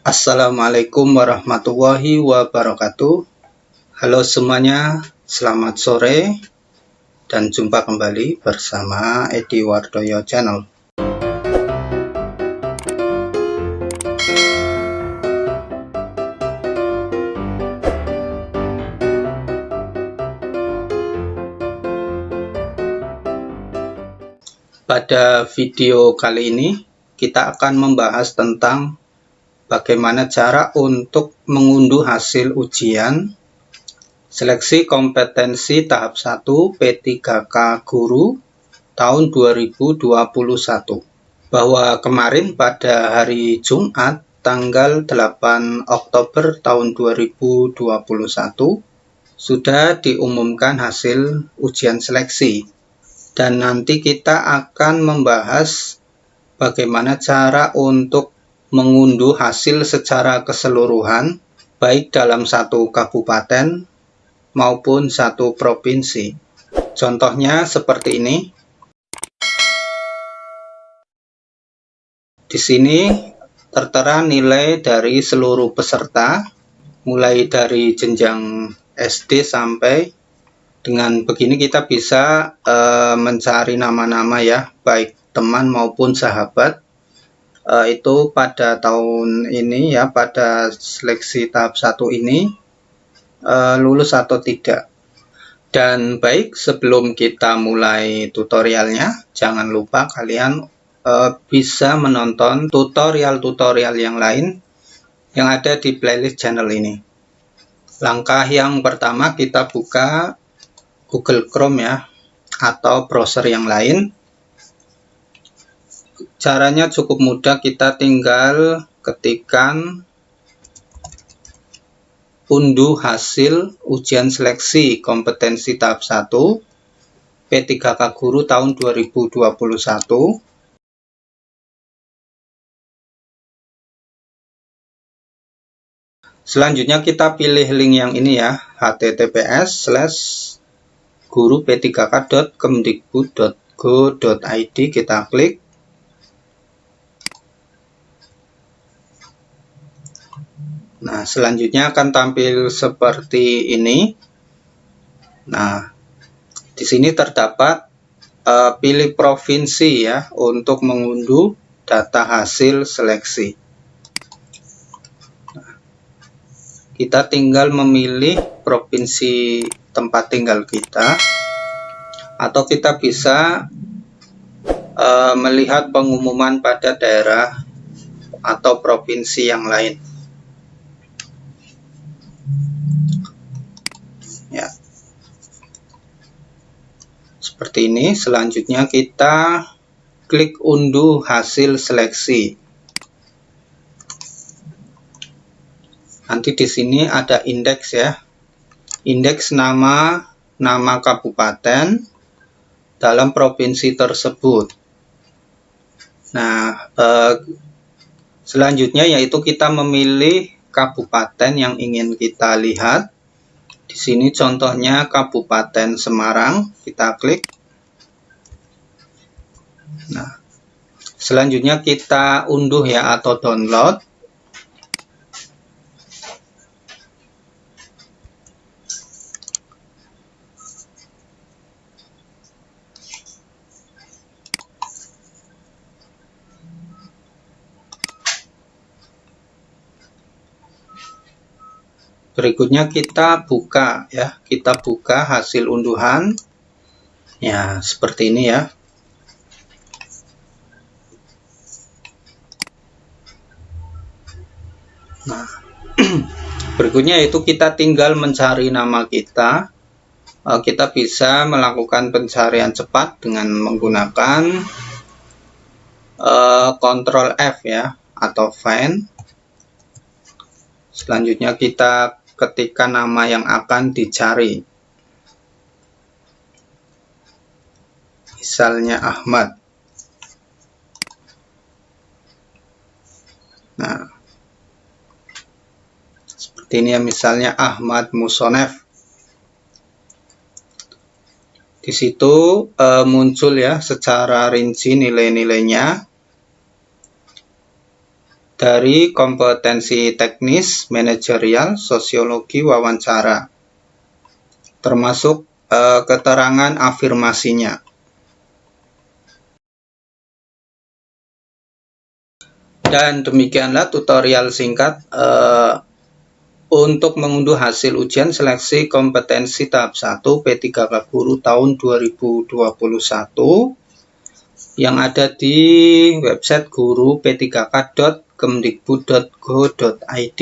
Assalamualaikum warahmatullahi wabarakatuh. Halo semuanya, selamat sore dan jumpa kembali bersama Edi Wardoyo Channel. Pada video kali ini kita akan membahas tentang bagaimana cara untuk mengunduh hasil ujian seleksi kompetensi tahap 1 P3K Guru tahun 2021. Bahwa kemarin pada hari Jumat tanggal 8 Oktober tahun 2021 sudah diumumkan hasil ujian seleksi. Dan nanti kita akan membahas bagaimana cara untuk mengunduh hasil secara keseluruhan, baik dalam satu kabupaten maupun satu provinsi. Contohnya seperti ini. Di sini tertera nilai dari seluruh peserta, mulai dari jenjang SD sampai. Dengan begini kita bisa mencari nama-nama ya, baik teman maupun sahabat. Itu pada tahun ini ya, pada seleksi tahap 1 ini lulus atau tidak. Dan baik, sebelum kita mulai tutorialnya, jangan lupa kalian bisa menonton tutorial-tutorial yang lain yang ada di playlist channel ini. Langkah yang pertama, kita buka Google Chrome ya, atau browser yang lain. Caranya cukup mudah, kita tinggal ketikkan unduh hasil ujian seleksi kompetensi tahap 1 P3K Guru tahun 2021. Selanjutnya kita pilih link yang ini ya, https://guru-p3k.kemdikbud.go.id, kita klik. Nah, selanjutnya akan tampil seperti ini. Nah, di sini terdapat pilih provinsi ya untuk mengunduh data hasil seleksi. Nah, kita tinggal memilih provinsi tempat tinggal kita, atau kita bisa melihat pengumuman pada daerah atau provinsi yang lain. Ya, seperti ini. Selanjutnya kita klik unduh hasil seleksi. Nanti di sini ada indeks ya, indeks nama kabupaten dalam provinsi tersebut. Nah, selanjutnya yaitu kita memilih kabupaten yang ingin kita lihat. Di sini contohnya Kabupaten Semarang, kita klik. Nah, selanjutnya kita unduh ya, atau download. Berikutnya kita buka ya, kita buka hasil unduhan. Ya, seperti ini ya. Nah, berikutnya itu kita tinggal mencari nama kita. Kita bisa melakukan pencarian cepat dengan menggunakan Ctrl F ya, atau find. Selanjutnya kita ketikkan nama yang akan dicari. Misalnya Ahmad. Nah, seperti ini ya, misalnya Ahmad Musonef. Di situ muncul ya secara rinci nilai-nilainya. dari kompetensi teknis, manajerial, sosiologi, wawancara, termasuk keterangan afirmasinya. Dan demikianlah tutorial singkat untuk mengunduh hasil ujian seleksi kompetensi tahap 1 P3K Guru tahun 2021 yang ada di website guru p3k.kemdikbud.go.id.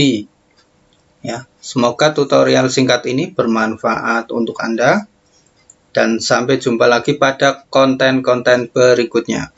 Ya, semoga tutorial singkat ini bermanfaat untuk Anda dan sampai jumpa lagi pada konten-konten berikutnya.